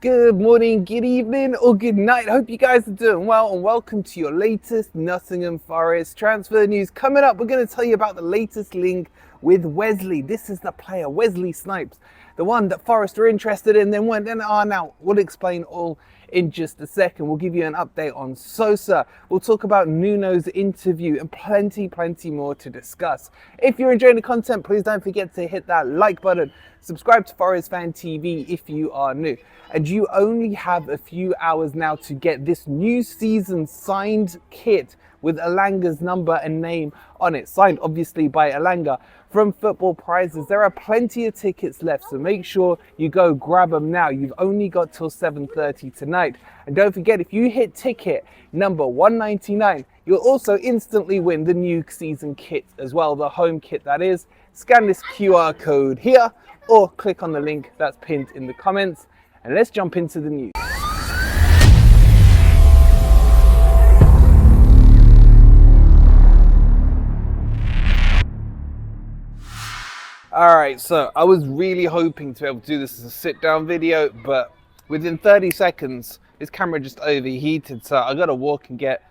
Good morning, good evening, or good night. Hope you guys are doing well, and welcome to your latest Nottingham Forest transfer news. Coming up, we're going to tell you about the latest link with Wesley. This is the player, Wesley Snipes, the one that Forest are interested in, then went and are now. We'll explain all in just a second. We'll give you an update on Sosa. We'll talk about Nuno's interview and plenty more to discuss. If you're enjoying the content, please don't forget to hit that like button. Subscribe to Forest Fan TV if you are new. And you only have a few hours now to get this new season signed kit with Elanga's number and name on it. Signed obviously by Elanga from Football Prizes. There are plenty of tickets left, so make sure you go grab them now. You've only got till 7:30 tonight. And don't forget, if you hit ticket number 199, you'll also instantly win the new season kit as well, the home kit that is. Scan this QR code here or click on the link that's pinned in the comments. And let's jump into the news. Alright, so I was really hoping to be able to do this as a sit down video, but within 30 seconds, this camera just overheated, so I gotta walk and get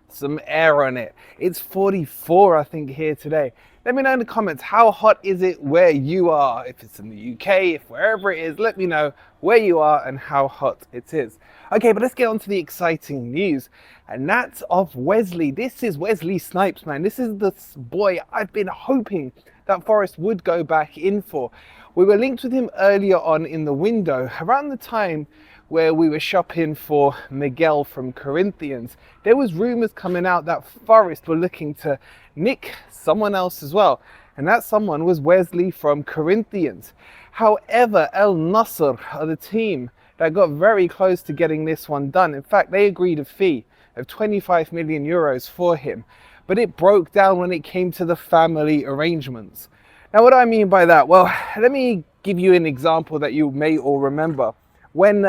some air on it. It's 44, I think, here today. Let me know in the comments, how hot is it where you are? If it's in the UK, if wherever it is, let me know where you are and how hot it is. Okay, but let's get on to the exciting news, and that's of Wesley. This is Wesley Snipes, man. This is the boy I've been hoping that Forest would go back in for. We were linked with him earlier on in the window, around the time where we were shopping for Miguel from Corinthians. There was rumours coming out that Forest were looking to nick someone else as well, and that someone was Wesley from Corinthians. However, El Nasser are the team that got very close to getting this one done. In fact, they agreed a fee of 25 million euros for him, but it broke down when it came to the family arrangements. Now, what do I mean by that? Well, let me give you an example that you may all remember. When,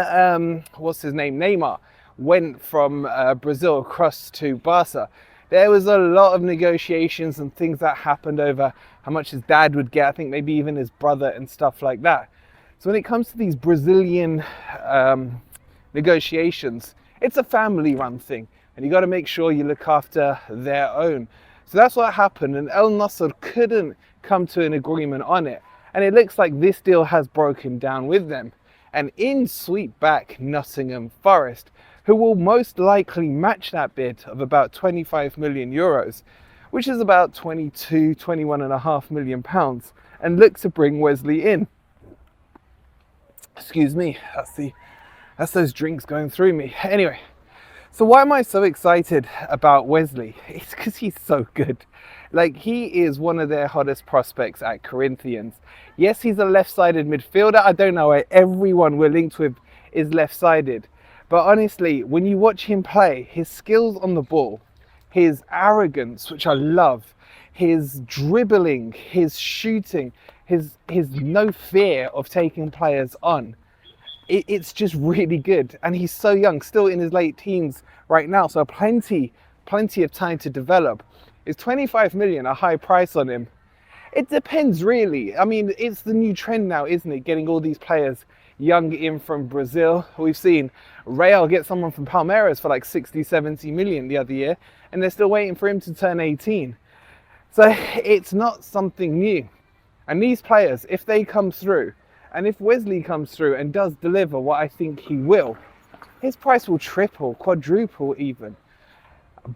what's his name, Neymar, went from Brazil across to Barca, there was a lot of negotiations and things that happened over how much his dad would get, I think maybe even his brother and stuff like that. So when it comes to these Brazilian negotiations, it's a family run thing, and you got to make sure you look after their own. So that's what happened, and El Nasser couldn't come to an agreement on it. And it looks like this deal has broken down with them. And in sweep back Nottingham Forest, who will most likely match that bid of about 25 million euros, which is about 21.5 million pounds, and look to bring Wesley in. Excuse me, that's those drinks going through me. Anyway, so why am I so excited about Wesley? It's because he's so good. Like, he is one of their hottest prospects at Corinthians. Yes, he's a left-sided midfielder. I don't know why everyone we're linked with is left-sided. But honestly, when you watch him play, his skills on the ball, his arrogance, which I love, his dribbling, his shooting, his no fear of taking players on, it's just really good. And he's so young, still in his late teens right now, so plenty of time to develop. Is 25 million a high price on him? It depends, really. I mean, it's the new trend now, isn't it? Getting all these players young in from Brazil. We've seen Real get someone from Palmeiras for like 60, 70 million the other year, and they're still waiting for him to turn 18. So it's not something new. And these players, if they come through, and if Wesley comes through and does deliver what I think he will, his price will triple, quadruple even.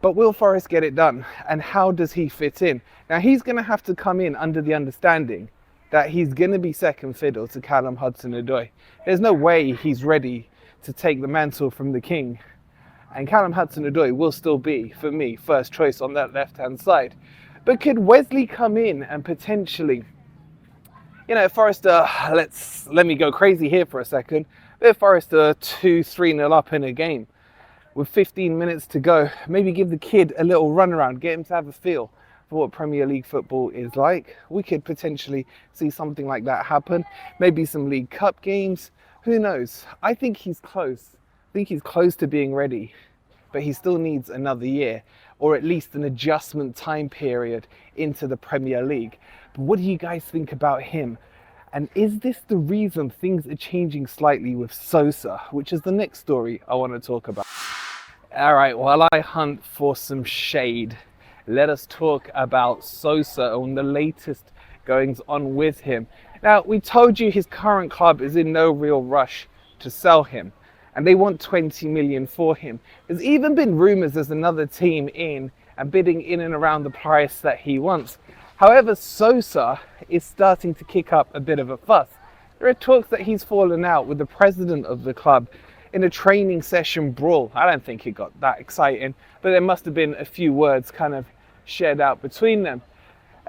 But will Forest get it done? And how does he fit in? Now, he's going to have to come in under the understanding that he's going to be second fiddle to Callum Hudson-Odoi. There's no way he's ready to take the mantle from the king. And Callum Hudson-Odoi will still be, for me, first choice on that left-hand side. But could Wesley come in and potentially, you know, Forest, let me go crazy here for a second. If Forest are 2-3-0 up in a game with 15 minutes to go, maybe give the kid a little run around, get him to have a feel for what Premier League football is like. We could potentially see something like that happen. Maybe some League Cup games. Who knows? I think he's close. I think he's close to being ready, but he still needs another year, or at least an adjustment time period into the Premier League. But what do you guys think about him? And is this the reason things are changing slightly with Sosa, which is the next story I want to talk about? All right, while I hunt for some shade, let us talk about Sosa and the latest goings on with him. Now, we told you his current club is in no real rush to sell him, and they want 20 million for him. There's even been rumours there's another team in and bidding in and around the price that he wants. However, Sosa is starting to kick up a bit of a fuss. There are talks that he's fallen out with the president of the club in a training session brawl. I don't think it got that exciting, but there must have been a few words kind of shared out between them.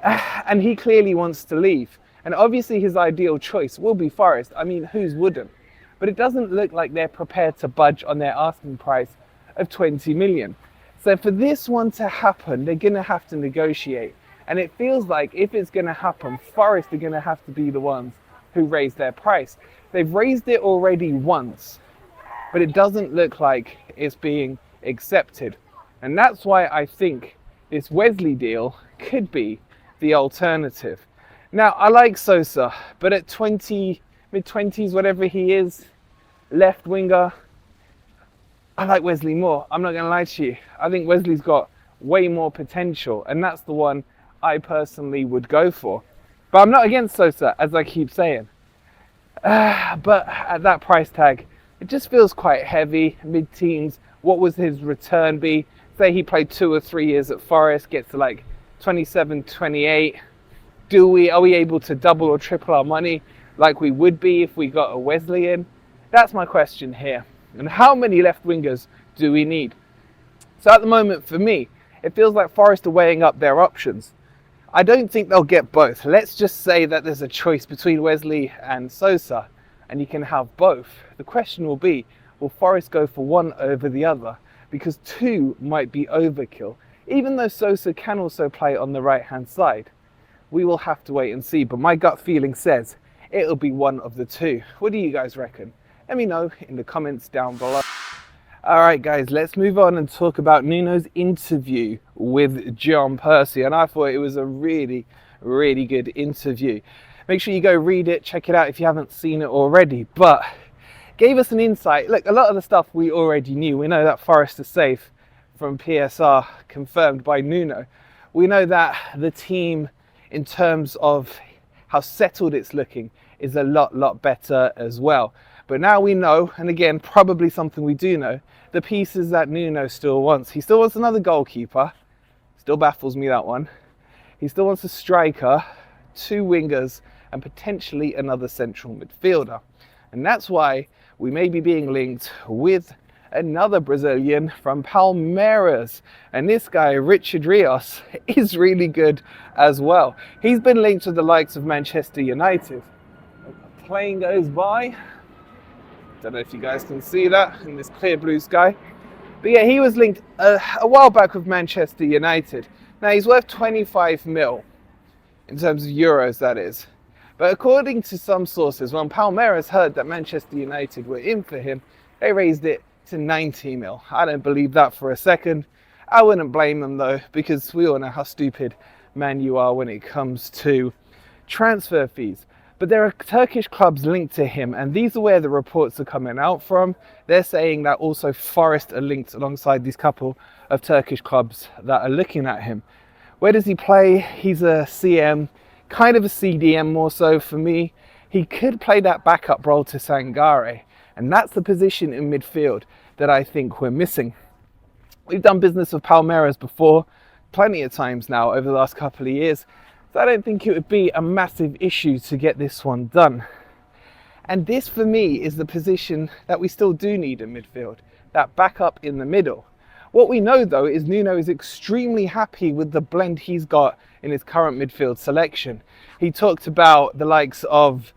And he clearly wants to leave. And obviously his ideal choice will be Forest. I mean, whose wouldn't? But it doesn't look like they're prepared to budge on their asking price of 20 million. So for this one to happen, they're going to have to negotiate. And it feels like if it's going to happen, Forest are going to have to be the ones who raise their price. They've raised it already once, but it doesn't look like it's being accepted. And that's why I think this Wesley deal could be the alternative. Now, I like Sosa, but at 20, mid-20s, whatever he is, left winger, I like Wesley more. I'm not going to lie to you. I think Wesley's got way more potential, and that's the one I personally would go for. But I'm not against Sosa, as I keep saying. But at that price tag, it just feels quite heavy, mid-teens. What would his return be? Say he played 2 or 3 years at Forest, gets to like 27, 28. Are we able to double or triple our money like we would be if we got a Wesley in? That's my question here. And how many left wingers do we need? So at the moment, for me, it feels like Forest are weighing up their options. I don't think they'll get both. Let's just say that there's a choice between Wesley and Sosa, and you can have both. The question will be, will Forest go for one over the other? Because 2 might be overkill, even though Sosa can also play on the right-hand side. We will have to wait and see, but my gut feeling says it'll be one of the 2. What do you guys reckon? Let me know in the comments down below. All right, guys, let's move on and talk about Nuno's interview with John Percy. And I thought it was a really, really good interview. Make sure you go read it, check it out if you haven't seen it already. But gave us an insight. Look, a lot of the stuff we already knew. We know that Forest is safe from PSR, confirmed by Nuno. We know that the team, in terms of how settled it's looking, is a lot better as well. But now we know, and again, probably something we do know, the pieces that Nuno still wants. He still wants another goalkeeper. Still baffles me, that one. He still wants a striker, 2 wingers, and potentially another central midfielder. And that's why we may be being linked with another Brazilian from Palmeiras. And this guy, Richard Rios, is really good as well. He's been linked with the likes of Manchester United. A plane goes by. Don't know if you guys can see that in this clear blue sky. But yeah, he was linked a while back with Manchester United. Now he's worth 25 mil, in terms of euros that is. But according to some sources, when Palmeiras heard that Manchester United were in for him, they raised it to 90 mil. I don't believe that for a second. I wouldn't blame them though, because we all know how stupid Man U are when it comes to transfer fees. But there are Turkish clubs linked to him, and these are where the reports are coming out from. They're saying that also Forest are linked alongside these couple of Turkish clubs that are looking at him. Where does he play? He's a CM, kind of a CDM more so for me. He could play that backup role to Sangare, and that's the position in midfield that I think we're missing. We've done business with Palmeiras before, plenty of times now over the last couple of years. So I don't think it would be a massive issue to get this one done. And this for me is the position that we still do need in midfield, that backup in the middle. What we know though is Nuno is extremely happy with the blend he's got in his current midfield selection. He talked about the likes of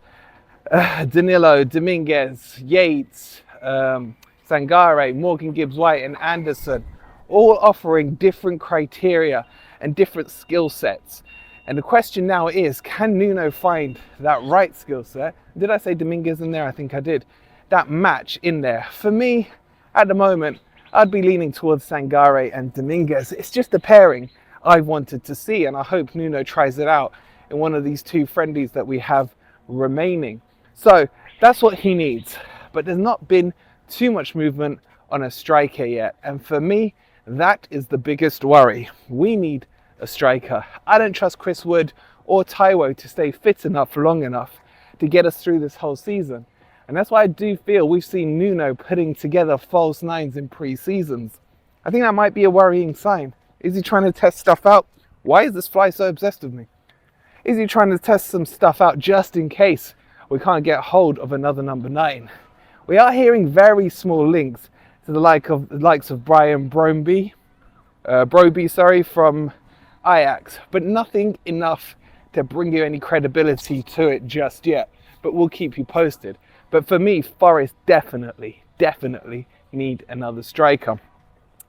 Danilo, Dominguez, Yates, Sangare, Morgan Gibbs-White and Anderson, all offering different criteria and different skill sets. And the question now is, can Nuno find that right skill set? Did I say Dominguez in there? I think I did. That match in there. For me, at the moment, I'd be leaning towards Sangare and Dominguez. It's just a pairing I wanted to see, and I hope Nuno tries it out in one of these 2 friendlies that we have remaining. So that's what he needs. But there's not been too much movement on a striker yet. And for me, that is the biggest worry. We need a striker. I don't trust Chris Wood or Taiwo to stay fit enough long enough to get us through this whole season. And that's why I do feel we've seen Nuno putting together false nines in pre-seasons. I think that might be a worrying sign. Is he trying to test stuff out? Why is this fly so obsessed with me? Is he trying to test some stuff out just in case we can't get hold of another number 9? We are hearing very small links to the likes of Brian Broby from Ajax, but nothing enough to bring you any credibility to it just yet. But we'll keep you posted. But for me, Forest definitely need another striker.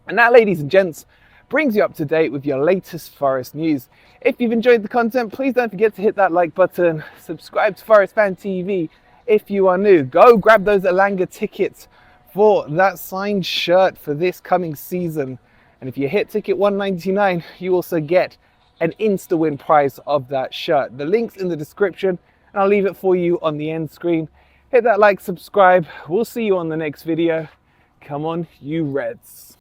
And that, ladies and gents, brings you up to date with your latest Forest news. If you've enjoyed the content, please don't forget to hit that like button, subscribe to Forest Fan TV if you are new. Go grab those Alanga tickets for that signed shirt for this coming season. And if you hit ticket 199, you also get an insta-win prize of that shirt. The link's in the description, and I'll leave it for you on the end screen. Hit that like, subscribe. We'll see you on the next video. Come on, you Reds.